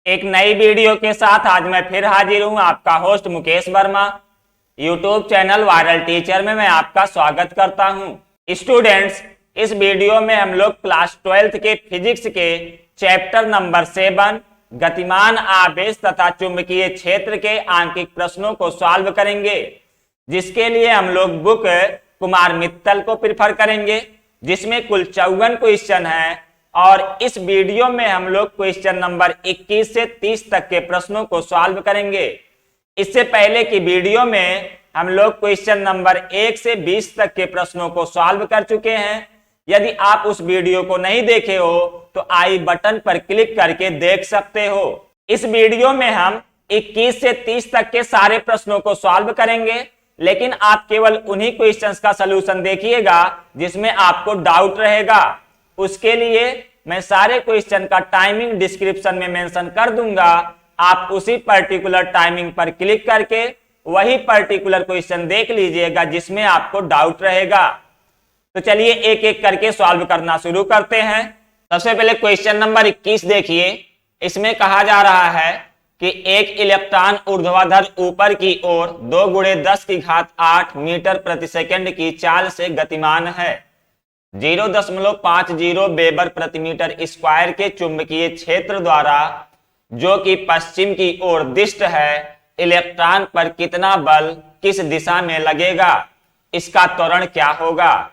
एक नई वीडियो के साथ आज मैं फिर हाजिर हूं। आपका host Mukesh Verma. YouTube channel viral teacher में मैं आपका स्वागत करता हूं। स्टूडेंट्स, इस वीडियो में हम लोग क्लास 12th के फिजिक्स के चैप्टर नंबर 7 गतिमान आवेश तथा चुंबकीय क्षेत्र के आंकिक प्रश्नों को सॉल्व करेंगे, जिसके लिए हम लोग बुक कुमार मित्तल को प्रिफर करेंगे, जिसमें कुल 54 क्वेश्चन हैं। और इस वीडियो में हम लोग क्वेश्चन नंबर 21 से 30 तक के प्रश्नों को सॉल्व करेंगे। इससे पहले की वीडियो में हम लोग क्वेश्चन नंबर 1 से 20 तक के प्रश्नों को सॉल्व कर चुके हैं। यदि आप उस वीडियो को नहीं देखे हो तो आई बटन पर क्लिक करके देख सकते हो। इस वीडियो में हम 21 से 30 तक के सारे प्रश्नों को सॉल्व करेंगे, लेकिन आप केवल उन्हीं क्वेश्चंस का सलूशन देखिएगा जिसमें आपको डाउट रहेगा। उसके लिए मैं सारे क्वेश्चन का टाइमिंग डिस्क्रिप्शन में मेंशन कर दूंगा। आप उसी पर्टिकुलर टाइमिंग पर क्लिक करके वही पर्टिकुलर क्वेश्चन देख लीजिएगा जिसमें आपको डाउट रहेगा। तो चलिए एक एक करके सॉल्व करना शुरू करते हैं। सबसे पहले क्वेश्चन नंबर 21 देखिए। इसमें कहा जा रहा है कि एक इलेक्ट्रॉन ऊर्ध्वाधर ऊपर की ओर 2 × 10⁸ मीटर प्रति सेकंड की चाल से गतिमान है। 0.50 वेबर प्रति मीटर स्क्वायर के चुंबकीय क्षेत्र द्वारा, जो कि पश्चिम की ओर दिष्ट है, इलेक्ट्रॉन पर कितना बल किस दिशा में लगेगा, इसका त्वरण क्या होगा।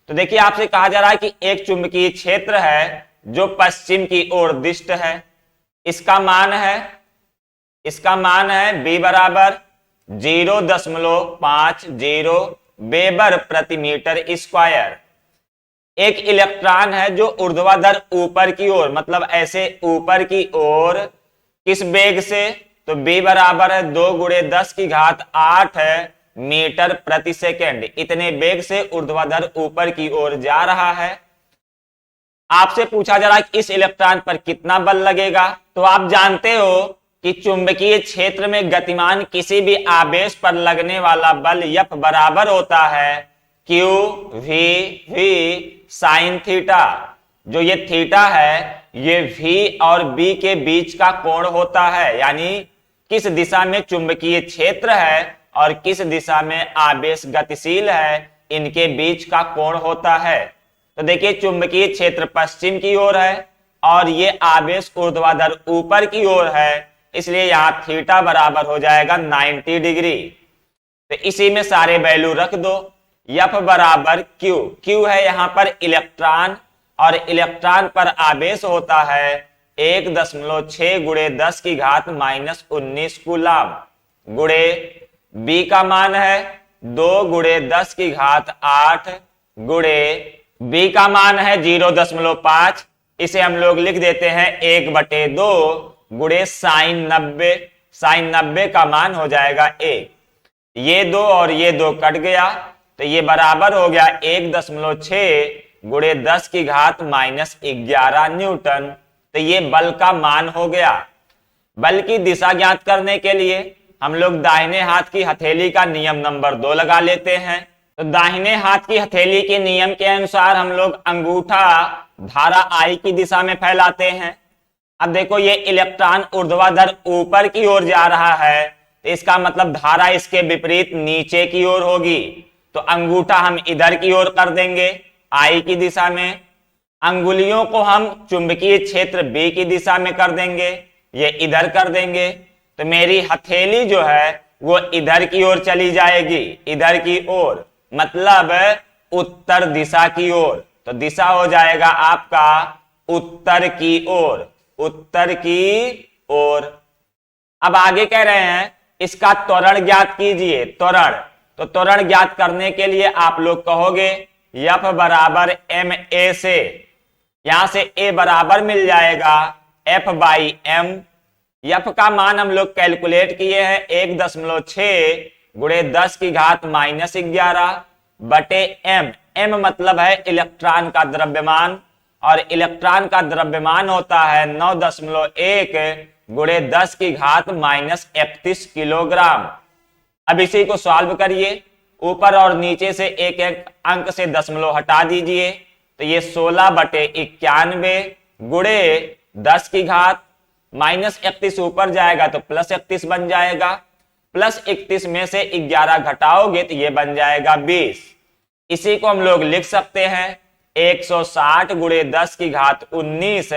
तो देखिए, आपसे कहा जा रहा है कि एक चुंबकीय क्षेत्र है जो पश्चिम की ओर दिष्ट है। इसका मान है B बराबर 0.50 वेबर प्रति मीटर स्क्वायर। एक इलेक्ट्रॉन है जो ऊर्ध्वाधर ऊपर की ओर, मतलब ऐसे ऊपर की ओर, किस वेग से, तो B बराबर है 2 × 10⁸ मीटर प्रति सेकंड। इतने वेग से ऊर्ध्वाधर ऊपर की ओर जा रहा है। आपसे पूछा जा रहा है कि इस इलेक्ट्रॉन पर कितना बल लगेगा। तो आप जानते हो कि चुंबकीय क्षेत्र में गतिमान किसी भी आवेश पर लगने वाला बल F बराबर होता है Q V साइन थीटा। जो ये थीटा है, ये V और B के बीच का कोण होता है, यानी किस दिशा में चुंबकीय क्षेत्र है और किस दिशा में आवेश गतिशील है, इनके बीच का कोण होता है। तो देखिए, चुंबकीय क्षेत्र पश्चिम की ओर है और ये आवेश ऊर्ध्वाधर ऊपर की ओर है, इसलिए यहां थीटा बराबर हो जाएगा 90 डिग्री। तो इसी में सारे वैल्यू रख दो। F बराबर Q है यहाँ पर इलेक्ट्रॉन, और इलेक्ट्रॉन पर आवेश होता है 1.6 × 10⁻⁻19 कूलम, गुणे B का मान है 2 × 10⁸ गुणे B का मान है 0.5। इसे हम लोग लिख देते हैं 1/2 गुणे साइन 90 का मान हो जाएगा 1। ये 2 और ये 2 कट गया, तो ये बराबर हो गया 1.6 × 10⁻11 न्यूटन। तो ये बल का मान हो गया। बल की दिशा ज्ञात करने के लिए हम लोग दाहिने हाथ की हथेली का नियम नंबर 2 लगा लेते हैं। तो दाहिने हाथ की हथेली के नियम के अनुसार हम लोग अंगूठा धारा I की दिशा में फैलाते हैं। अब देखो, ये इलेक्ट्रॉन ऊर्ध्वाधर ऊपर की ओर जा रहा है, तो इसका मतलब धारा इसके विपरीत नीचे की ओर होगी। तो अंगूठा हम इधर की ओर कर देंगे I की दिशा में, अंगुलियों को हम चुंबकीय क्षेत्र B की दिशा में कर देंगे, ये इधर कर देंगे। तो मेरी हथेली जो है वो इधर की ओर चली जाएगी, इधर की ओर, मतलब उत्तर दिशा की ओर। तो दिशा हो जाएगा आपका उत्तर की ओर, उत्तर की ओर। अब आगे कह रहे हैं इसका त्वरण ज्ञात कीजिए। त्वरण, तो त्वरण ज्ञात करने के लिए आप लोग कहोगे F बराबर ma से, यहां से a बराबर मिल जाएगा F/m। F का मान हम लोग कैलकुलेट किए हैं 1.6 × 10⁻11 बटे m। m मतलब है इलेक्ट्रॉन का द्रव्यमान, और इलेक्ट्रॉन का द्रव्यमान होता है 9.1 × 10⁻31 किलोग्राम। अब इसी को सॉल्व करिए। ऊपर और नीचे से एक एक अंक से दशमलव हटा दीजिए, तो ये 16/91 गुणे 10⁻ -31 ऊपर जाएगा तो +31 बन जाएगा, +31 में से 11 घटाओगे तो ये बन जाएगा 20। इसी को हम लोग लिख सकते हैं 160 गुणे 10 की घात 19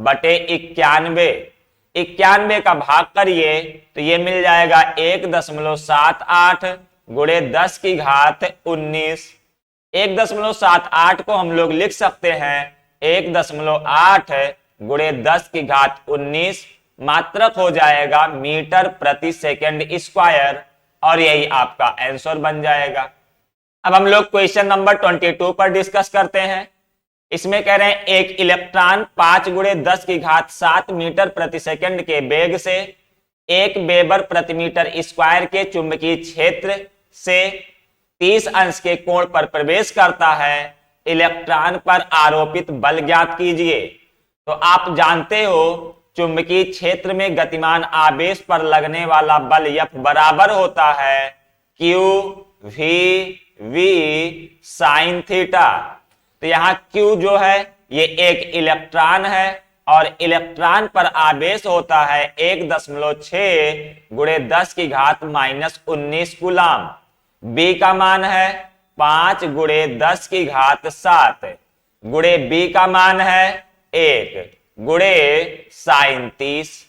बटे 91। 91 का भाग करिए तो ये मिल जाएगा 1.78 गुणे 10 की घात 19। 1.78 को हम लोग लिख सकते हैं 1.8 गुणे 10 की घात 19, मात्रक हो जाएगा मीटर प्रति सेकंड स्क्वायर, और यही आपका आंसर बन जाएगा। अब हम लोग क्वेश्चन नंबर 22 पर डिस्कस करते हैं। इसमें कह रहे हैं एक इलेक्ट्रॉन 5 गुणे 10 की घात 7 मीटर प्रति सेकंड के वेग से 1 वेबर प्रति मीटर स्क्वायर के चुंबकीय क्षेत्र से 30 अंश के कोण पर प्रवेश करता है। इलेक्ट्रॉन पर आरोपित बल ज्ञात कीजिए। तो आप जानते हो चुंबकीय क्षेत्र में गतिमान आवेश पर लगने वाला बल F बराबर होता है Q V साइन थीटा। तो यहाँ Q जो है ये एक इलेक्ट्रॉन है और इलेक्ट्रॉन पर आवेश होता है 1.6 गुणे 10 की घात -19 कूलाम। B का मान है 5 गुणे 10 की घात 7 गुणे B का मान है 1 गुणे साइन 30।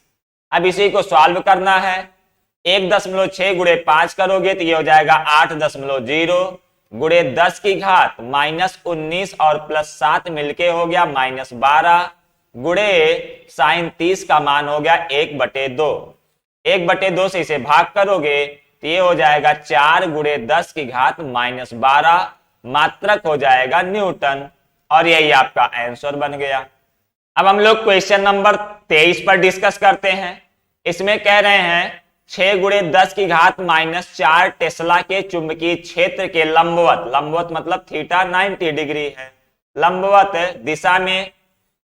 अब इसी को सॉल्व करना है। 1.6 गुणे 5 करोगे तो ये हो जाएगा 8.0 गुणे 10 की घात -19 और +7 मिलके हो गया -12 गुणे साइन 30 का मान हो गया 1/2। 1/2 से इसे भाग करोगे तो ये हो जाएगा 4 गुणे 10 की घात -12, मात्रक हो जाएगा न्यूटन, और यही आपका आंसर बन गया। अब हम लोग क्वेश्चन नंबर 23 पर डिस्कस करते हैं। इसमें कह रहे हैं 6 गुणे 10 की घात -4 टेस्ला के चुंबकीय क्षेत्र के लंबवत, लंबवत मतलब थीटा 90 डिग्री है, लंबवत दिशा में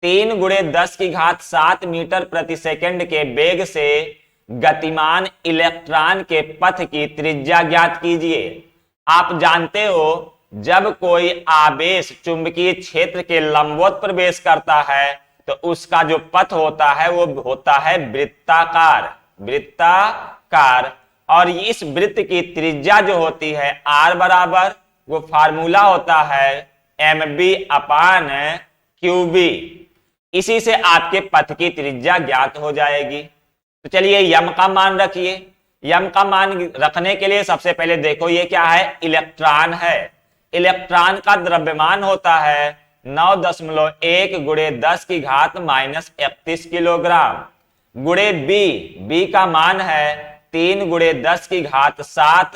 3 गुणे 10 की घात 7 मीटर प्रति सेकंड के वेग से गतिमान इलेक्ट्रॉन के पथ की त्रिज्या ज्ञात कीजिए। आप जानते हो जब कोई आवेश चुंबकीय क्षेत्र के लंबवत प्रवेश करता है तो उसका जो पथ होता है वो होता है वृत्ताकार, वृत्ताकार। और इस वृत्त की त्रिज्या जो होती है r बराबर, वो फार्मूला होता है mb/qb। इसी से आपके पथ की त्रिज्या ज्ञात हो जाएगी। तो चलिए यम का मान रखिए। यम का मान रखने के लिए सबसे पहले देखो ये क्या है, इलेक्ट्रॉन है। इलेक्ट्रॉन का द्रव्यमान होता है 9.1 गुणे 10 की घात -31 किलोग्राम गुणे बी का मान है 3 गुणे 10 की घात 7,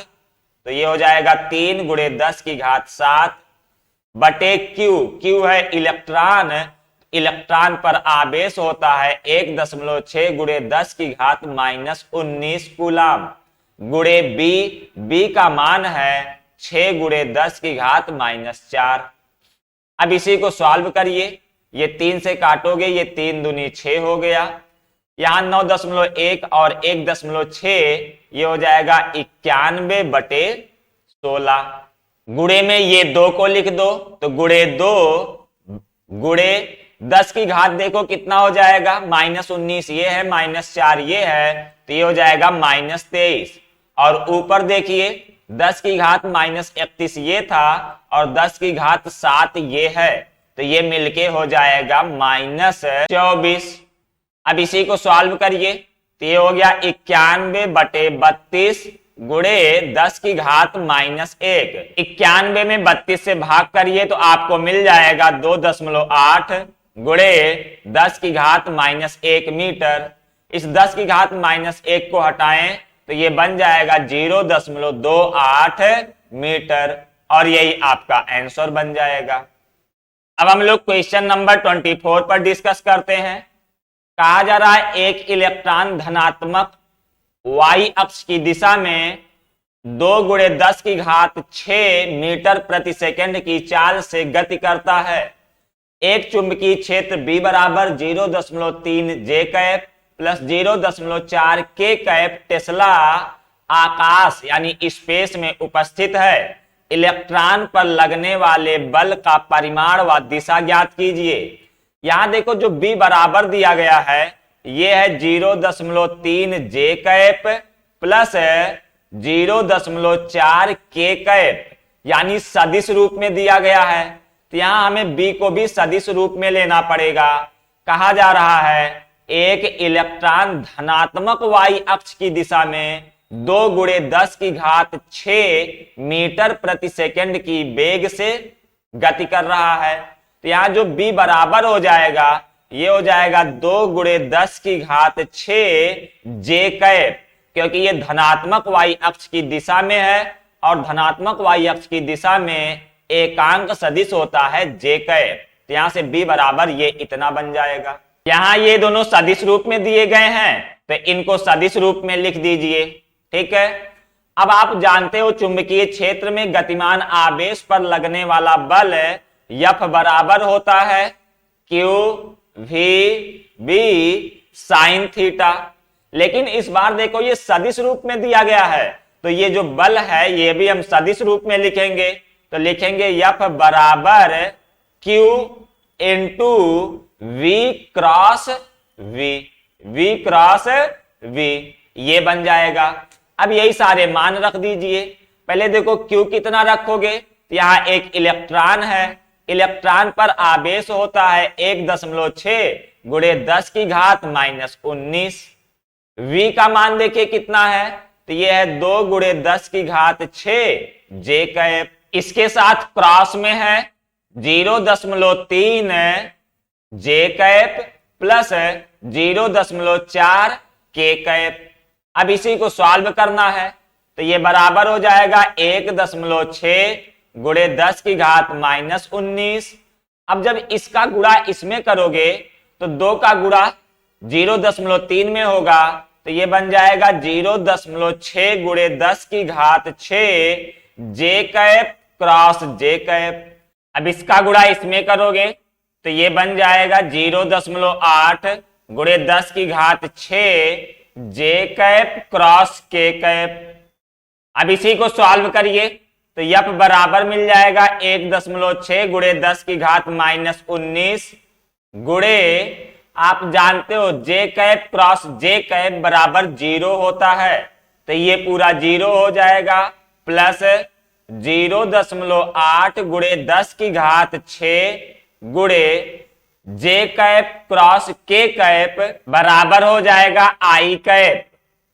तो ये हो जाएगा 3 गुणे 10 की घात 7 बटे क्यू है इलेक्ट्रॉन। इलेक्ट्रॉन पर आवेश होता है 1.6 गुणे 10 की घात -19 कूलाम गुणे बी का मान है 6 गुणे 10 की घात -4। अब इसी को सॉल्व करिए। ये 3 से काटोगे ये 3 दूनी 6 हो गया। यहाँ 9.1 और 1.6 ये हो जाएगा 91/16। गुणे में ये 2 को लिख दो तो गुणे 2 गुणे 10 की घात देखो कितना हो जाएगा, -19 ये है, -4 ये है, तो ये हो जाएगा -23। और ऊपर देखिए 10 की घात -31 ये था और 10 की घात 7 ये है, तो ये मिलके हो जाएगा -24। अब इसी को सॉल्व करिए तो ये हो गया 91/32 गुणे 10 की घात -1। 91 में 32 से भाग करिए तो आपको मिल जाएगा 2.8 गुणे 10 की घात -1 मीटर। इस 10 की घात -1 को हटाएं तो ये बन जाएगा 0.28 मीटर, और यही आपका आंसर बन जाएगा। अब हम लोग क्वेश्चन नंबर 24 पर डिस्कस करते हैं। कहा जा रहा है एक इलेक्ट्रॉन धनात्मक y अक्ष की दिशा में 2 गुणे 10 की घात 6 मीटर प्रति सेकंड की चाल से गति करता है। एक चुंबकीय क्षेत्र B बराबर 0.3 जे कैप प्लस 0.4 के कैप टेस्ला आकाश यानी स्पेस में उपस्थित है। इलेक्ट्रॉन पर लगने वाले बल का परिमाण व दिशा ज्ञात कीजिए। यहां देखो जो B बराबर दिया गया है ये है 0.3 जे कैप प्लस 0.4 के कैप, यानी सदिश रूप में दिया गया है। तो यहां हमें बी को भी सदिश रूप में लेना पड़ेगा। कहा जा रहा है एक इलेक्ट्रॉन धनात्मक वाई अक्ष की दिशा में 2 × 10⁶ मीटर प्रति सेकंड की वेग से गति कर रहा है। तो यहां जो बी बराबर हो जाएगा, ये हो जाएगा 2 × 10⁶ जे कैप, क्योंकि ये धनात्मक वाई अक्ष की दिशा में है और धनात्मक वाई अक्ष की दिशा में एकांक सदिश होता है जे कैप। तो यहां से बी बराबर ये इतना बन जाएगा। यहां ये दोनों सदिश रूप में दिए गए हैं, तो इनको सदिश रूप में लिख दीजिए। ठीक है। अब आप जानते हो चुंबकीय क्षेत्र में गतिमान आवेश पर लगने वाला बल F बराबर होता है Q V B sin theta. लेकिन इस बार देखो ये सदिश रूप में दिया गया है, तो ये जो बल है ये भी हम सदिश रूप में लिखेंगे। तो लिखेंगे F बराबर Q into V cross V, V cross V, ये बन जाएगा। अब यही सारे मान रख दीजिए। पहले देखो Q कितना रखोगे, तो यहाँ एक इलेक्ट्रॉन है, इलेक्ट्रॉन पर आवेश होता है 1.6 × 10⁻⁻19। V का मान देखिए कितना है, तो ये है 2 × 10⁻6 जे कैप। इसके साथ क्रॉस में है 0.3 जे कैप प्लस 0.4 के कैप। अब इसी को सॉल्व करना है, तो ये बराबर हो जाएगा 1.6 × 10⁻⁻19। अब जब इसका गुणा इसमें करोगे तो 2 का गुणा 0.3 में होगा, तो ये बन जाएगा 0.6 × 10⁻6 जे कैप क्रॉस जे कैप। अब इसका गुणा इसमें करोगे तो ये बन जाएगा 0.8 × 10⁻6 जे कैप क्रॉस के कैप। अब इसी को सॉल्व करिए तो F बराबर मिल जाएगा 1.6 × 10⁻⁻19 गुणे, आप जानते हो जे कैप क्रॉस जे कैप बराबर 0 होता है, तो ये पूरा 0 हो जाएगा प्लस 0.8 × 10⁻6 गुणे जे कैप क्रॉस के कैप बराबर हो जाएगा आई कैप।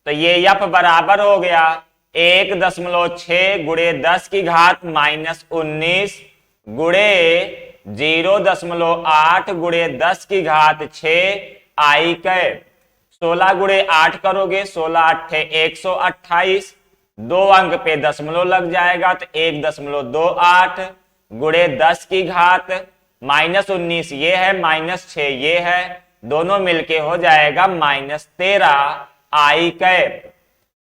तो ये F बराबर हो गया 1.6 × 10⁻⁻19 गुणे 0.8 × 10⁻6 आई कैप। 16 × 8 करोगे, 16 8 128, 2 अंक पे दशमलव लग जाएगा तो 1.28 × 10⁻⁻19 ये है -6 ये है, दोनों मिलके हो जाएगा -13 आई कैप।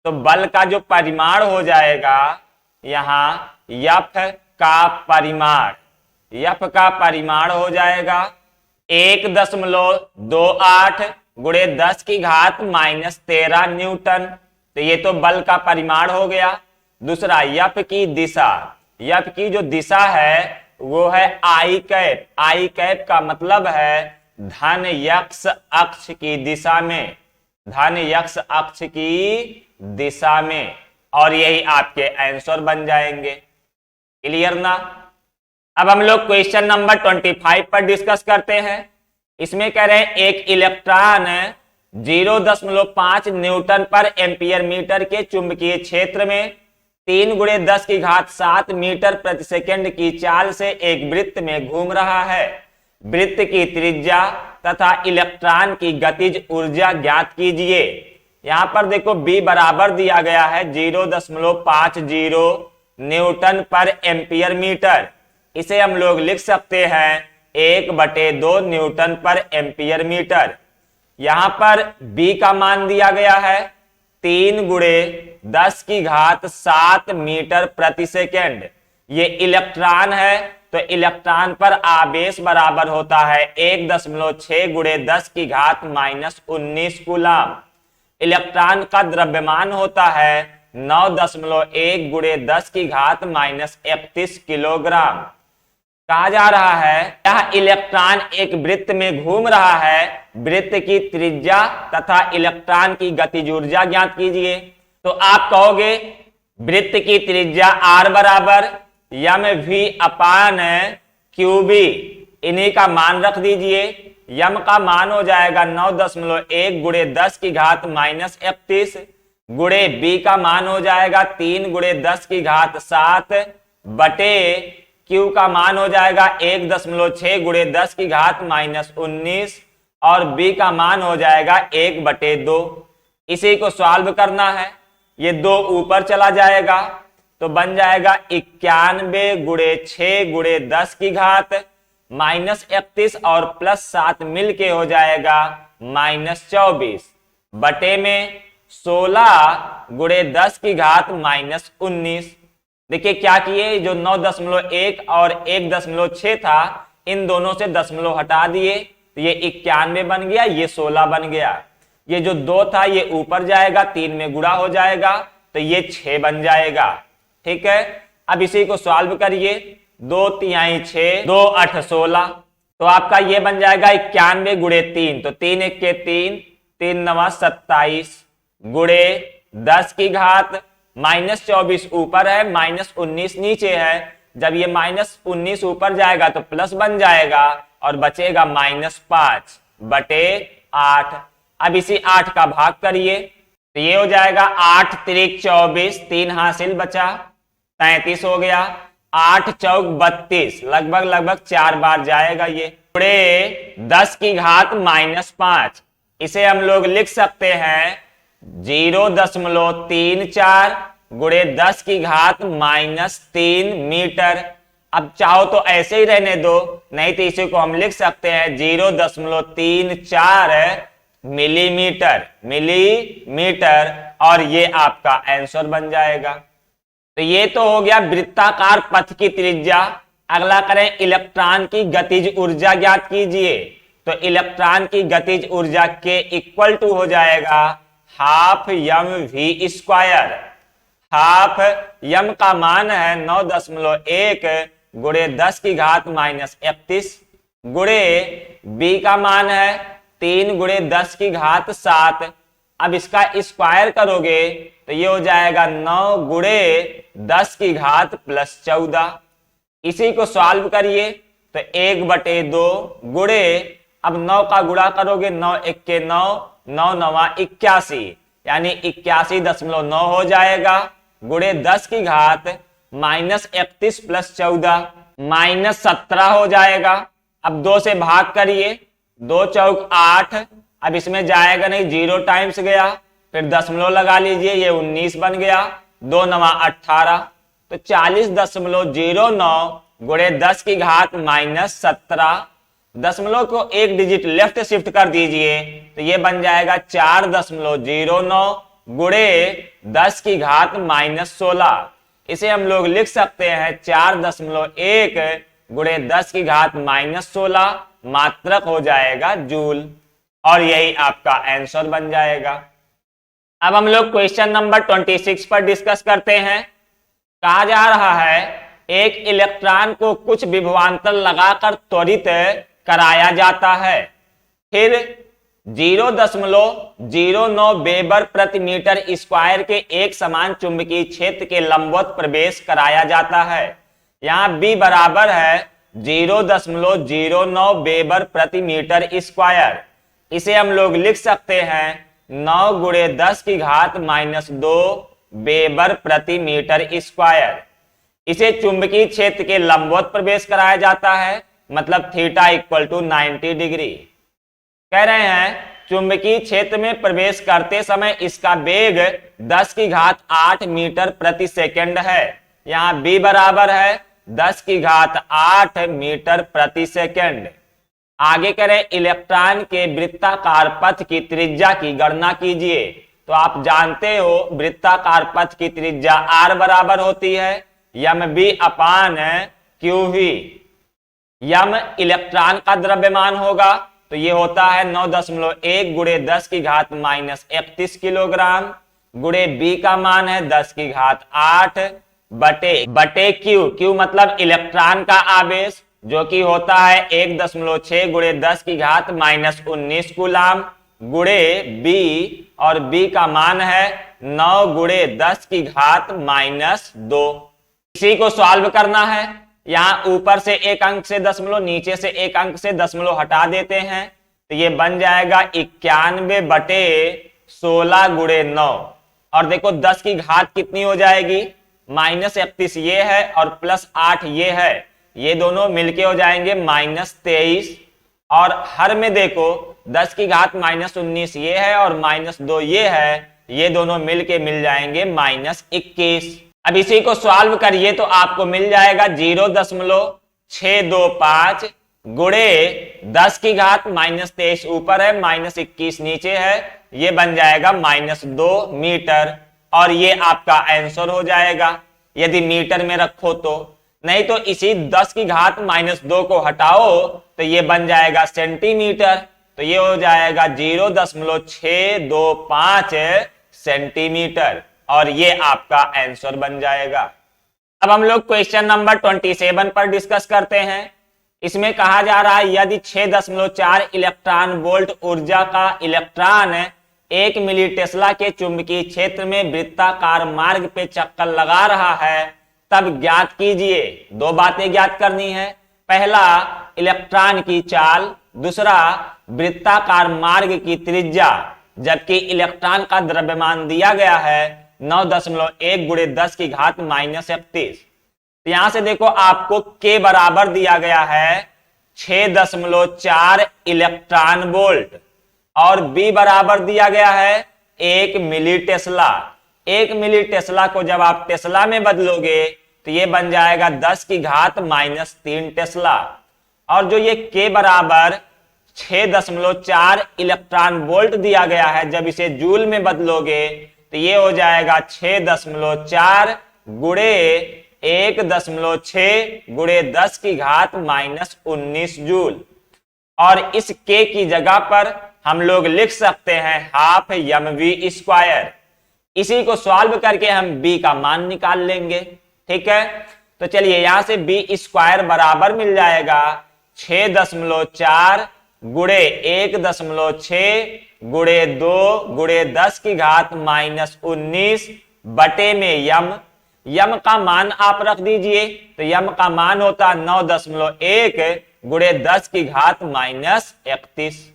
तो बल का जो परिमाण हो जाएगा यहां F का परिमाण, F का परिमाण हो जाएगा 1.28 × 10⁻⁻13 न्यूटन। तो ये तो बल का परिमाण हो गया। दूसरा F की दिशा, F की जो दिशा है वो है आई कैप। आई कैप का मतलब है धन x अक्ष की दिशा में, धन x अक्ष की दिशा में, और यही आपके आंसर बन जाएंगे। क्लियर ना। अब हम लोग क्वेश्चन नंबर 25 पर डिस्कस करते हैं। इसमें कह रहे हैं एक इलेक्ट्रॉन 0.5 न्यूटन पर एम्पियर मीटर के चुंबकीय क्षेत्र में 3 × 10�7 मीटर प्रति सेकंड की चाल से एक वृत्त में घूम रहा है। वृत्त की त्रिज्या तथा इलेक्ट्रॉन की गतिज ऊर्जा ज्ञात कीजिए। यहां पर देखो B बराबर दिया गया है 0.50 न्यूटन पर एम्पियर मीटर। इसे हम लोग लिख सकते हैं 1/2 न्यूटन पर एम्पियर मीटर। यहां पर B का मान दिया गया है 3 × 10�7 मीटर प्रति सेकेंड। ये इलेक्ट्रॉन है तो इलेक्ट्रॉन पर आवेश बराबर होता है 1.6 × 10⁻⁻19 कूलम। इलेक्ट्रॉन का द्रव्यमान होता है 9.1 × 10⁻31 किलोग्राम। कहा जा रहा है यह इलेक्ट्रॉन एक वृत्त में घूम रहा है, वृत्त की त्रिज्या तथा इलेक्ट्रॉन की गतिज ऊर्जा ज्ञात कीजिए। तो आप कहोगे वृत्त की त्रिज्या r बराबर mv/qb, इन्हीं का मान रख दीजिए। यम का मान हो जाएगा 9.1 गुणे 10 की घात -31 गुणे बी का मान हो जाएगा 3 गुणे 10 की घात 7 बटे क्यू का मान हो जाएगा 1.6 गुणे 10 की घात -19 और बी का मान हो जाएगा 1/2। इसी को सॉल्व करना है। ये 2 ऊपर चला जाएगा तो बन जाएगा 91 गुणे 6 गुणे 10 की घात -31 और +7 मिलके हो जाएगा -24 बटे में 16 गुणे 10 की घात -19। देखिए क्या किए, जो 9.1 और 1.6 था इन दोनों से दशमलव हटा दिए तो ये 91 बन गया, ये 16 बन गया। ये जो 2 था ये ऊपर जाएगा, 3 में गुणा हो जाएगा तो ये 6 बन जाएगा। ठीक है, अब इसी को सॉल्व करिए। 2 तिहाई 6, 2 8 16, तो आपका ये बन जाएगा 91 गुणे 3, तो 3 1 के 3, 3 9 27 गुणे 10 की घात -24 ऊपर है, -19 नीचे है। जब ये -19 ऊपर जाएगा तो प्लस बन जाएगा और बचेगा -5 बटे 8। अब इसी 8 का भाग करिए तो ये हो जाएगा 8 त्रिक 24, 3 हासिल बचा 33 हो गया, 8 चौक 32, लगभग 4 बार जाएगा ये, गुणे 10 की घात -5। इसे हम लोग लिख सकते हैं 0.34 गुणे 10 की घात -3 मीटर। अब चाहो तो ऐसे ही रहने दो, नहीं तो इसी को हम लिख सकते हैं 0.34 मिलीमीटर और ये आपका आंसर बन जाएगा। तो ये तो हो गया वृत्ताकार पथ की त्रिज्या। अगला करें इलेक्ट्रॉन की गतिज ऊर्जा ज्ञात कीजिए। तो इलेक्ट्रॉन की गतिज ऊर्जा के इक्वल टू हो जाएगा हाफ mv²। हाफ यम का मान है 9.1 गुणे 10 की घात -31 गुणे बी का मान है 3 गुणे 10 की घात 7। अब इसका स्क्वायर करोगे तो ये हो जाएगा 9 गुणे 10 की घात +14। इसी को सॉल्व करिए तो 1/2 गुणे, अब 9 का गुणा करोगे 9 1 के 9, 9 9 81 यानी 81.9 हो जाएगा गुणे 10 की घात -31 + 14 -17 हो जाएगा। अब 2 से भाग करिए, 2 चौक 8, अब इसमें जाएगा नहीं, 0 टाइम्स गया, फिर दशमलव लगा लीजिए, ये 19 बन गया, 2 9 18, तो 40.09 गुणे 10 की घात -17। दशमलव को एक डिजिट लेफ्ट शिफ्ट कर दीजिए तो ये बन जाएगा 4.09 गुणे 10 की घात -16। इसे हम लोग लिख सकते हैं 4.1 गुणे 10 की घात -16 मात्रक हो जाएगा जूल, और यही आपका आंसर बन जाएगा। अब हम लोग क्वेश्चन नंबर 26 पर डिस्कस करते हैं। कहा जा रहा है एक इलेक्ट्रॉन को कुछ विभवांतर लगाकर त्वरित कराया जाता है, फिर 0.09 वेबर प्रति मीटर स्क्वायर के एक समान चुंबकीय क्षेत्र के लंबवत प्रवेश कराया जाता है। यहाँ B बराबर है 0.09 वेबर प्रति मीटर स्क्वायर। इसे हम लोग लिख सकते हैं 9 गुणे 10 की घात -2 वेबर प्रति मीटर स्क्वायर। इसे चुंबकीय क्षेत्र के लंबवत प्रवेश कराया जाता है, मतलब थीटा इक्वल टू 90 डिग्री। कह रहे हैं चुंबकीय क्षेत्र में प्रवेश करते समय इसका वेग 10 की घात 8 मीटर प्रति सेकंड है। यहाँ B बराबर है 10 की घात 8 मीटर प्रति सेकंड। आगे करें इलेक्ट्रॉन के वृत्ताकार पथ की त्रिज्या की गणना कीजिए। तो आप जानते हो वृत्ताकार पथ की त्रिज्या r बराबर होती है mv/qv। यम इलेक्ट्रॉन का द्रव्यमान होगा तो ये होता है 9.1 गुणे 10 की घात -31 किलोग्राम गुणे बी का मान है 10 की घात 8 बटे क्यू। क्यू मतलब इलेक्ट्रॉन का आवेश, जो कि होता है 1.6 गुणे 10 की घात माइनस 19 कूलाम गुणे बी, और बी का मान है 9 गुणे 10 की घात माइनस 2। इसी को सॉल्व करना है। यहां ऊपर से एक अंक से दशमलव, नीचे से एक अंक से दशमलव हटा देते हैं, तो ये बन जाएगा 91/16 गुणे 9। और देखो 10 की घात कितनी हो जाएगी, -31 ये है और +8 ये है, ये दोनों मिलके हो जाएंगे -23। और हर में देखो 10 की घात -19 ये है और -2 ये है, ये दोनों मिलके मिल जाएंगे -21। अब इसी को सॉल्व करिए तो आपको मिल जाएगा 0.625 गुणे 10 की घात -23 ऊपर है, -21 नीचे है, ये बन जाएगा -2 मीटर। और ये आपका आंसर हो जाएगा यदि मीटर में रखो तो। नहीं तो इसी 10 की घात -2 को हटाओ तो ये बन जाएगा सेंटीमीटर, तो ये हो जाएगा 0.625 सेंटीमीटर, और ये आपका आंसर बन जाएगा। अब हम लोग क्वेश्चन नंबर 27 पर डिस्कस करते हैं। इसमें कहा जा रहा है यदि 6.4 इलेक्ट्रॉन वोल्ट ऊर्जा का इलेक्ट्रॉन 1 मिली टेस्ला के चुंबकीय क्षेत्र में वृत्ताकार मार्ग पे चक्कर लगा रहा है, तब ज्ञात कीजिए। दो बातें ज्ञात करनी है, पहला इलेक्ट्रॉन की चाल, दूसरा वृत्ताकार मार्ग की त्रिज्या। जबकि इलेक्ट्रॉन का द्रव्यमान दिया गया है 9.1 गुणे 10 की घात -31। तो यहां से देखो आपको के बराबर दिया गया है 6.4 इलेक्ट्रॉन वोल्ट और बी बराबर दिया गया है 1 मिली टेस्ला। 1 मिली टेस्ला को जब आप टेस्ला में बदलोगे तो ये बन जाएगा 10 की घात -3 टेस्ला। और जो ये के बराबर 6.4 इलेक्ट्रॉन वोल्ट दिया गया है, जब इसे जूल में बदलोगे तो ये हो जाएगा 6.4 गुणे 1.6 गुणे 10 की घात -19 जूल। और इस के की जगह पर हम लोग लिख सकते हैं हाफ mv²। इसी को सॉल्व करके हम b का मान निकाल लेंगे। ठीक है, तो चलिए यहां से b² बराबर मिल जाएगा 6.4 गुणे 1.6 गुणे 2 गुणे 10 की घात -19 बटे में यम का मान आप रख दीजिए, तो यम का मान होता 9.1 गुणे 10 की घात -31।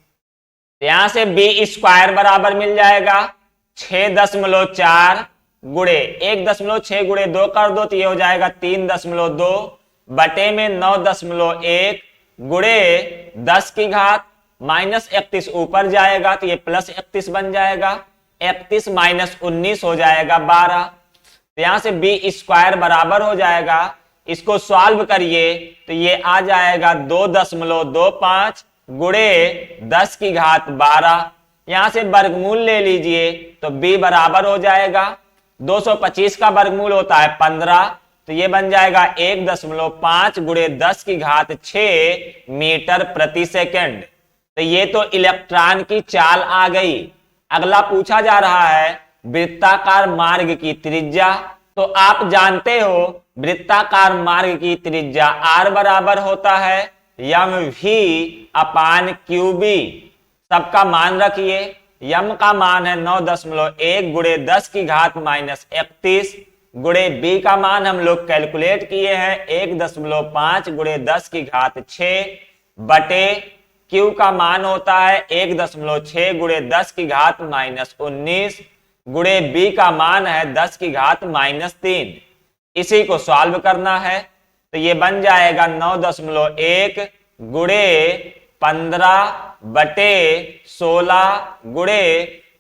यहां से b² बराबर मिल जाएगा 6.4 गुणे 1.6 गुणे 2 कर दो तो ये हो जाएगा 3.2 बटे में 9.1 गुणे 10 की घात -31 ऊपर जाएगा तो ये +31 बन जाएगा, 31 - 19 हो जाएगा 12। तो यहां से b² बराबर हो जाएगा, इसको सॉल्व करिए तो ये आ जाएगा 2.25 गुणे 10 की घात 12। यहां से वर्गमूल ले लीजिए तो b बराबर हो जाएगा 225 का वर्गमूल होता है 15, तो ये बन जाएगा 1.5 गुणे 10 की घात 6 मीटर प्रति सेकंड। तो ये तो इलेक्ट्रॉन की चाल आ गई। अगला पूछा जा रहा है वृत्ताकार मार्ग की त्रिज्या। तो आप जानते हो वृत्ताकार मार्ग की त्रिज्या r बराबर होता है mv/qb। सबका मान रखिए, यम का मान है 9.1 गुणे 10 की घात -31 गुणे बी का मान हम लोग कैलकुलेट किए हैं 1.5 गुणे 10 की घात 6 बटे क्यू का मान होता है 1.6 गुणे 10 की घात -19 गुणे बी का मान है 10 की घात -3। इसी को सॉल्व करना है तो ये बन जाएगा 9.1 गुणे 15 बटे 16 गुणे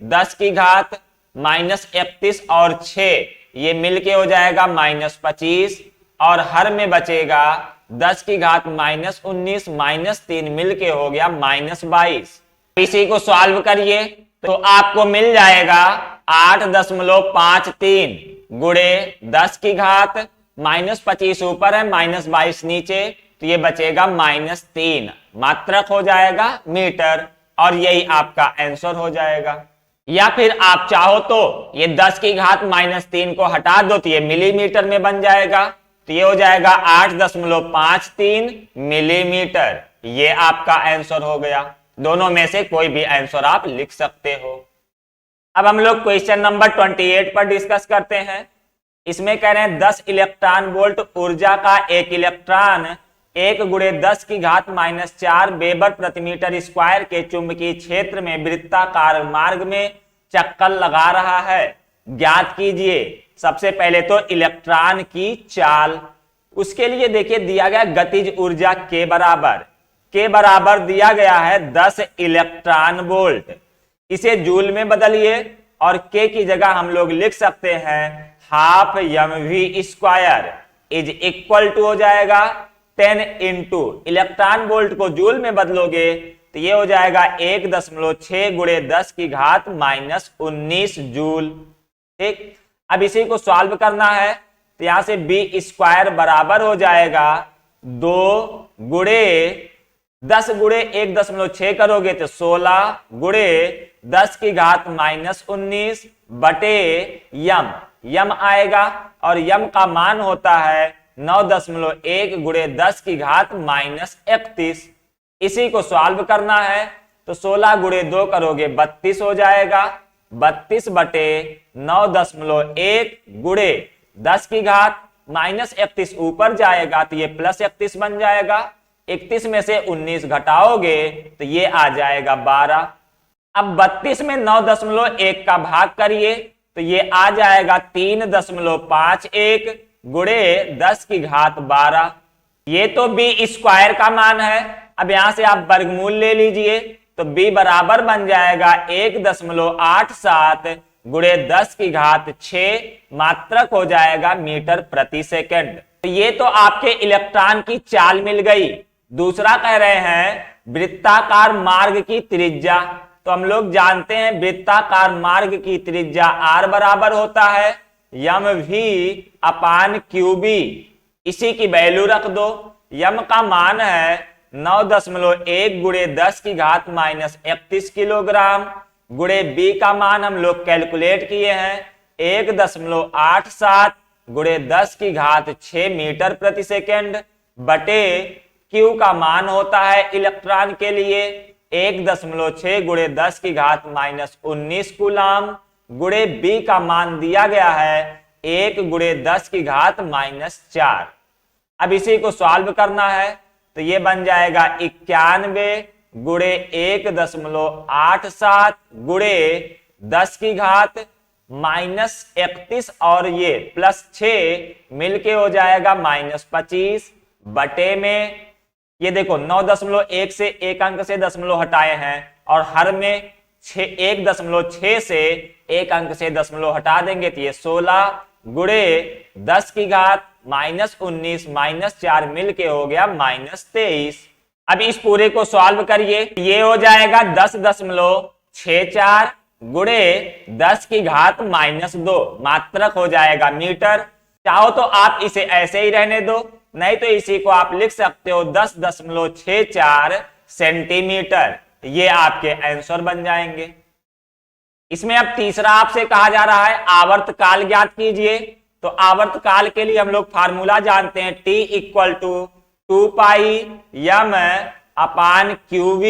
10 की घात -31 और 6, ये मिलके हो जाएगा -25 और हर में बचेगा 10 की घात -19 -3 मिलके हो गया -22। इसी को सॉल्व करिए तो आपको मिल जाएगा 8.53 गुणे 10 की घात -25 ऊपर है -22 नीचे, तो ये बचेगा -3 मात्रक हो जाएगा मीटर, और यही आपका आंसर हो जाएगा। या फिर आप चाहो तो ये 10 की घात -3 को हटा दो तो ये मिलीमीटर में बन जाएगा, तो ये हो जाएगा 8.53 मिलीमीटर। ये आपका आंसर हो गया। दोनों में से कोई भी आंसर आप लिख सकते हो। अब हम लोग क्वेश्चन नंबर 28 पर डिस्कस करते हैं। इसमें कह रहे हैं 10 इलेक्ट्रॉन वोल्ट ऊर्जा का एक इलेक्ट्रॉन 1×10⁻⁴ वेबर प्रति मीटर स्क्वायर के चुंबकीय क्षेत्र में वृत्ताकार मार्ग में चक्कर लगा रहा है। ज्ञात कीजिए सबसे पहले तो इलेक्ट्रॉन की चाल। उसके लिए देखिए दिया गया गतिज ऊर्जा के बराबर दिया गया है 10 इलेक्ट्रॉन वोल्ट। इसे जूल में बदलिए और के की जगह हम लोग लिख सकते हैं half mv² is equal to हो जाएगा 10 इंटू इलेक्ट्रॉन वोल्ट को जूल में बदलोगे तो ये हो जाएगा 1.6 × 10⁻⁻19 जूल। ठीक, अब इसी को सॉल्व करना है तो यहां से b² बराबर हो जाएगा 2 × 10 × 1.6 करोगे तो 16 × 10⁻⁻19 बटे यम आएगा और यम का मान होता है 9.1 × 10⁻31। इसी को सॉल्व करना है तो 16 × 2 करोगे 32 हो जाएगा। 32 बटे 9.1 × 10⁻31 ऊपर जाएगा तो ये +31 बन जाएगा। 31 में से 19 घटाओगे तो ये आ जाएगा 12। अब 32 में 9.1 का भाग करिए तो ये आ जाएगा 3.51 × 10⁻12। ये तो b² का मान है। अब यहां से आप वर्गमूल ले लीजिए तो b बराबर बन जाएगा 1.87 × 10⁻6 मात्रक हो जाएगा मीटर प्रति सेकंड। तो ये तो आपके इलेक्ट्रॉन की चाल मिल गई। दूसरा कह रहे हैं वृत्ताकार मार्ग की त्रिज्या। तो हम लोग जानते हैं वृत्ताकार मार्ग की त्रिज्या r बराबर होता है mv/qb। इसी की वैल्यू रख दो। यम का मान है 9.1 × 10⁻31 किलोग्राम गुणे बी का मान हम लोग कैलकुलेट किए हैं 1.87 × 10⁻6 मीटर प्रति सेकंड बटे क्यू का मान होता है इलेक्ट्रॉन के लिए 1.6 × 10⁻19 कूलाम गुणे बी का मान दिया गया है 1 × 10⁻4। अब इसी को सॉल्व करना है तो ये बन जाएगा 91 × 1.87 × 10⁻31 और ये +6 मिलके हो जाएगा -25 बटे में ये देखो 9.1 से एक अंक से दशमलव हटाए हैं और हर में 1.6 से एक अंक से दशमलव हटा देंगे तो ये 16 × 10⁻19 -4 मिलके हो गया -23। अब इस पूरे को सॉल्व करिए ये हो जाएगा 10.64 × 10⁻2 मात्रक हो जाएगा मीटर। चाहो तो आप इसे ऐसे ही रहने दो, नहीं तो इसी को आप लिख सकते हो 10.64 सेंटीमीटर। ये आपके आंसर बन जाएंगे। इसमें अब तीसरा आपसे कहा जा रहा है आवर्त काल ज्ञात कीजिए। तो आवर्त काल के लिए हम लोग फार्मूला जानते हैं T = 2πm/qv।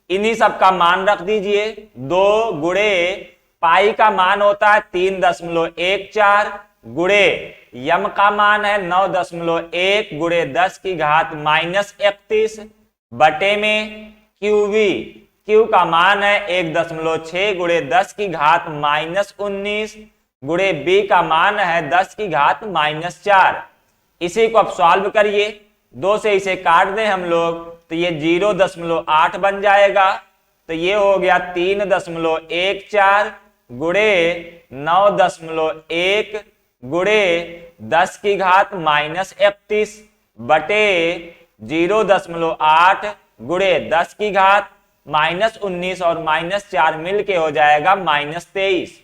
इन्हीं सब का मान रख दीजिए। 2 × पाई का मान होता है 3.14 गुणे यम का मान है 9.1 × 10⁻31 बटे में qv। q का मान है 1.6 × 10⁻19 गुणे b का मान है 10⁻4। इसी को अब सॉल्व करिए। 2 से इसे काट दें हम लोग तो ये 0.8 बन जाएगा। तो ये हो गया 3.14 गुणे 9.1 गुणे 10⁻31 बटे 0.8 गुणे 10⁻19 और -4 मिलके हो जाएगा -23।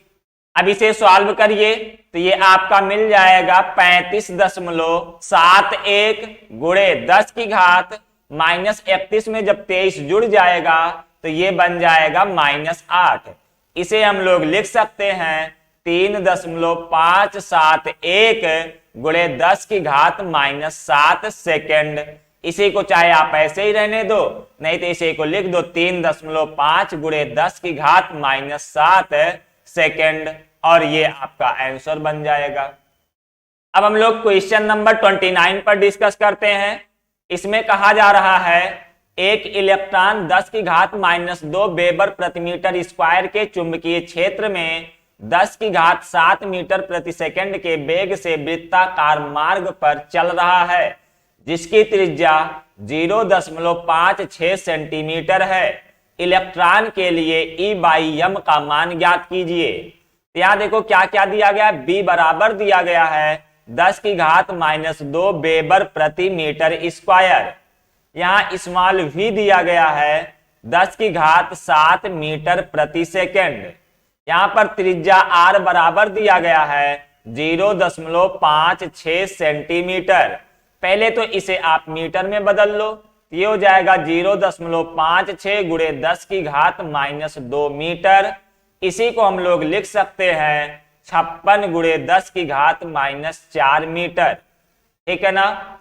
अब इसे सॉल्व करिए तो ये आपका मिल जाएगा 35.71 गुणे 10⁻31 में जब 23 जुड़ जाएगा तो ये बन जाएगा -8। इसे हम लोग लिख सकते हैं 3.571 गुणे 10 की घात -7 सेकेंड। इसी को चाहे आप ऐसे ही रहने दो, नहीं तो इसी को लिख दो 3.5 गुणे 10 की घात -7 सेकेंड, और ये आपका आंसर बन जाएगा। अब हम लोग क्वेश्चन नंबर 29 पर डिस्कस करते हैं। इसमें कहा जा रहा है एक इलेक्ट्रॉन 10 की घात -2 वेबर प्रति मीटर स्क्वायर के चुंबकीय क्षेत्र में 10 की घात 7 मीटर प्रति सेकंड के वेग से वृत्ताकार मार्ग पर चल रहा है, जिसकी त्रिज्या 0.56 सेंटीमीटर है। इलेक्ट्रॉन के लिए E/m का मान ज्ञात कीजिए। तो यहां देखो क्या क्या दिया गया है। B बराबर दिया गया है 10 की घात -2 वेबर प्रति मीटर स्क्वायर। यहाँ स्मॉल v दिया गया है 10 की घात 7 मीटर प्रति सेकेंड। यहाँ पर त्रिज्या r बराबर दिया गया है 0.56 सेंटीमीटर। पहले तो इसे आप मीटर में बदल लो, ये हो जाएगा 0.56 गुणे 10 की घात -2 मीटर। इसी को हम लोग लिख सकते हैं 56 गुणे 10 की घात -4 मीटर। ठीक है ना।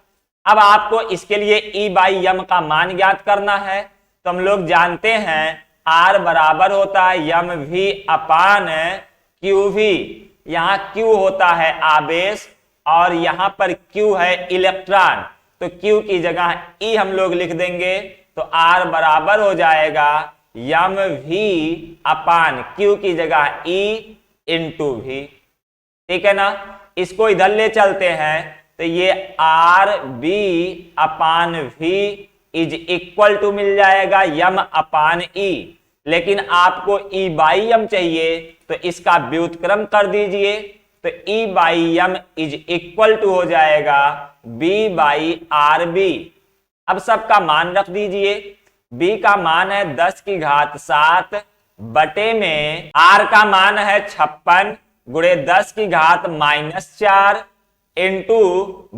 अब आपको इसके लिए E/m का मान ज्ञात करना है। तो हम लोग जानते हैं R बराबर होता है mv/qv। यहाँ Q होता है आवेश और यहाँ पर Q है इलेक्ट्रॉन, तो Q की जगह E हम लोग लिख देंगे। तो R बराबर हो जाएगा mv/q की जगह E इंटू v। ठीक है ना। इसको इधर ले चलते हैं तो ये RB/v इज इक्वल टू मिल जाएगा m/e। लेकिन आपको E/m चाहिए तो इसका व्युत्क्रम कर दीजिए। तो E/m इज इक्वल टू हो जाएगा B/RB। अब सबका मान रख दीजिए। B का मान है 10 की घात 7 बटे में R का मान है 56 गुणे 10 की घात -4 इंटू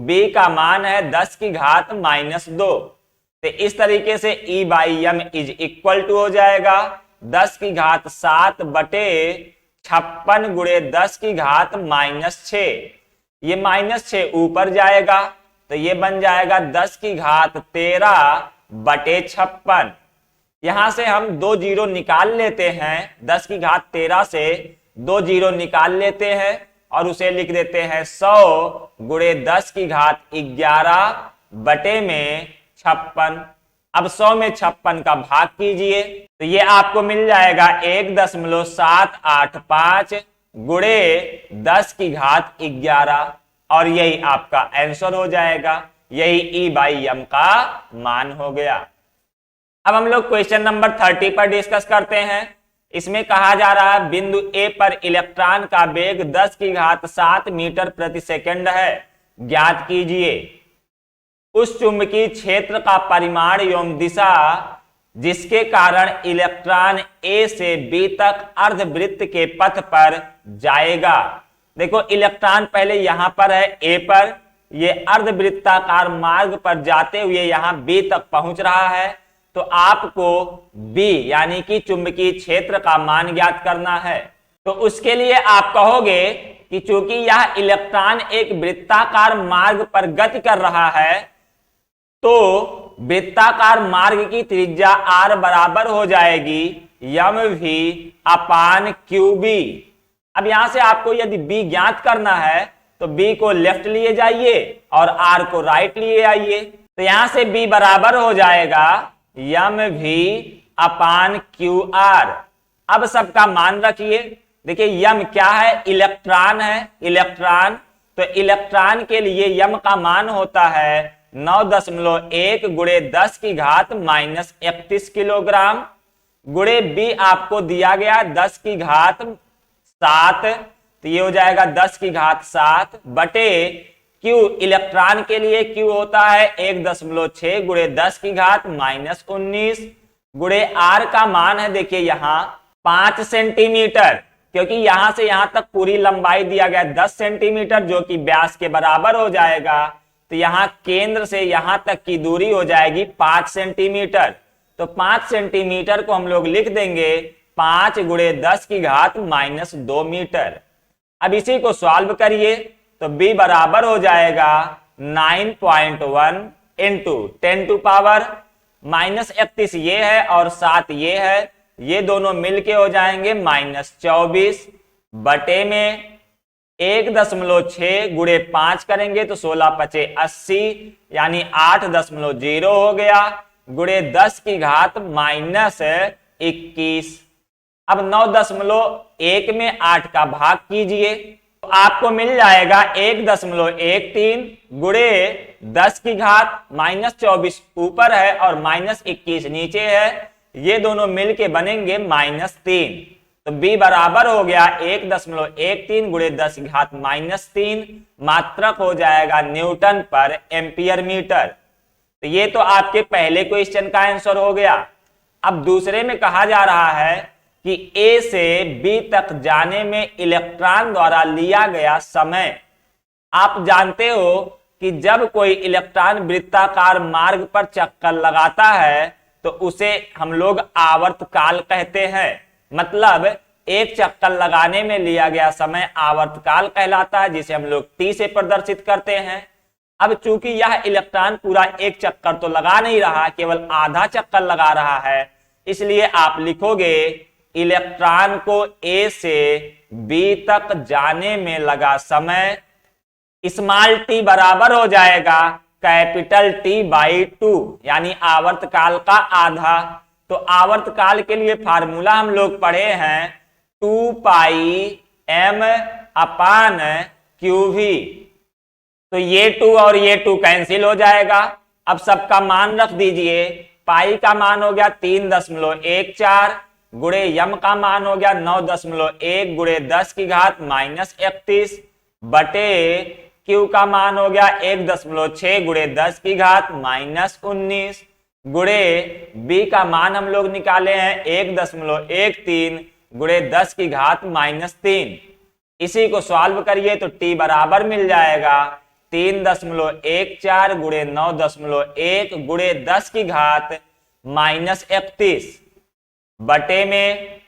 B का मान है 10 की घात -2। तो इस तरीके से E/m इज इक्वल टू हो जाएगा 10 की घात 7 बटे 56 गुणे 10 की घात -6। ये -6 ऊपर जाएगा तो ये बन जाएगा 10 की घात 13 बटे 56। यहां से हम 2 जीरो निकाल लेते हैं। 10 की घात 13 से 2 जीरो निकाल लेते हैं और उसे लिख देते हैं 100 गुणे 10 की घात 11 बटे में 56। अब 100 में 56 का भाग कीजिए तो ये आपको मिल जाएगा 1.785 गुणे 10 की घात 11 और यही आपका आंसर हो जाएगा। यही E/m का मान हो गया। अब हम लोग क्वेश्चन नंबर 30 पर डिस्कस करते हैं। इसमें कहा जा रहा है बिंदु A पर इलेक्ट्रॉन का वेग 10 की घात 7 मीटर प्रति सेकंड है, ज्ञात कीजिए उस चुंबकीय क्षेत्र का परिमाण एवं दिशा जिसके कारण इलेक्ट्रॉन A से B तक अर्धवृत्त के पथ पर जाएगा। देखो इलेक्ट्रॉन पहले यहां पर है A पर, ये अर्धवृत्ताकार मार्ग पर जाते हुए यहां B तक पहुंच रहा है। तो आपको B यानी कि चुंबकीय क्षेत्र का मान ज्ञात करना है। तो उसके लिए आप कहोगे कि चूंकि यह इलेक्ट्रॉन एक वृत्ताकार मार्ग पर गति कर रहा है तो वृत्ताकार मार्ग की त्रिज्या R बराबर हो जाएगी mv/qb। अब यहां से आपको यदि B ज्ञात करना है तो B को लेफ्ट लिए जाइए और R को राइट लिए आइए। तो यहां से B बराबर हो जाएगा mv/qr। अब सबका मान रखिए। देखिए यम क्या है, इलेक्ट्रॉन है, इलेक्ट्रॉन। तो इलेक्ट्रॉन के लिए यम का मान होता है 9.1 गुणे 10 की घात -31 किलोग्राम गुणे B आपको दिया गया 10 की घात 7। तो ये हो जाएगा 10 की घात 7 बटे Q। इलेक्ट्रॉन के लिए Q होता है 1.6 गुणे 10 की घात -19 गुणे R का मान है देखिए यहाँ 5 सेंटीमीटर, क्योंकि यहां से यहां तक पूरी लंबाई दिया गया 10 सेंटीमीटर जो कि व्यास के बराबर हो जाएगा। तो यहाँ केंद्र से यहां तक की दूरी हो जाएगी 5 सेंटीमीटर। तो 5 सेंटीमीटर को हम लोग लिख देंगे 5 गुणे 10 की घात -2 मीटर। अब इसी को सॉल्व करिए तो b बराबर हो जाएगा 9.1 इंटू 10 टू पावर -31 ये है और 7 ये है, ये दोनों मिलके हो जाएंगे -24 बटे में 1.6 गुणे 5 करेंगे तो 16 पचे 80 यानी 8.0 हो गया गुणे 10 की घात -21। अब 9.1 में 8 का भाग कीजिए तो आपको मिल जाएगा 1.13 गुणे 10 की घात -24 ऊपर है और -21 नीचे है, ये दोनों मिलके बनेंगे -3। तो b बराबर हो गया 1.13 गुणे 10 की घात -3, मात्रक हो जाएगा न्यूटन पर एम्पियर मीटर। तो ये तो आपके पहले क्वेश्चन का आंसर हो गया। अब दूसरे में कहा जा रहा है कि A से B तक जाने में इलेक्ट्रॉन द्वारा लिया गया समय। आप जानते हो कि जब कोई इलेक्ट्रॉन वृत्ताकार मार्ग पर चक्कर लगाता है तो उसे हम लोग आवर्तकाल कहते हैं। मतलब एक चक्कर लगाने में लिया गया समय आवर्तकाल कहलाता है, जिसे हम लोग T से प्रदर्शित करते हैं। अब चूंकि यह इलेक्ट्रॉन पूरा एक चक्कर तो लगा नहीं रहा, केवल आधा चक्कर लगा रहा है, इसलिए आप लिखोगे इलेक्ट्रॉन को A से B तक जाने में लगा समय स्मॉल t बराबर हो जाएगा कैपिटल T बाई 2 यानी आवर्तकाल का आधा। तो आवर्तकाल के लिए फार्मूला हम लोग पढ़े हैं 2 पाई m अपान QV। तो ये 2 और ये 2 कैंसिल हो जाएगा। अब सबका मान रख दीजिए, पाई का मान हो गया 3.14 गुणे यम का मान हो गया 9.1 गुणे 10 की घात -31 बटे क्यू का मान हो गया 1.6 गुणे 10 की घात -19 गुणे बी का मान हम लोग निकाले हैं 1.13 गुणे 10 की घात -3। इसी को सॉल्व करिए तो t बराबर मिल जाएगा 3.14 गुणे 9.1 गुणे 10 की घात -31 बटे में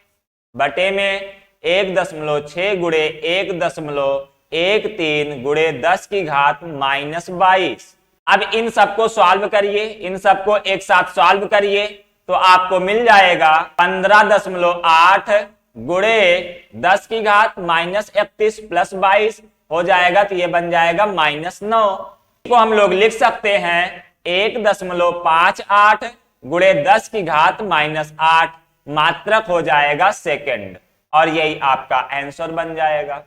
1.6 गुणे 1.13 गुणे 10 की घात -22। अब इन सबको सॉल्व करिए, इन सबको एक साथ सॉल्व करिए तो आपको मिल जाएगा 15.8 गुणे 10 की घात -31 प्लस 22 हो जाएगा, तो ये बन जाएगा -9। को हम लोग लिख सकते हैं 1.58 गुणे 10 की घात -8, मात्रक हो जाएगा सेकंड, और यही आपका आंसर बन जाएगा।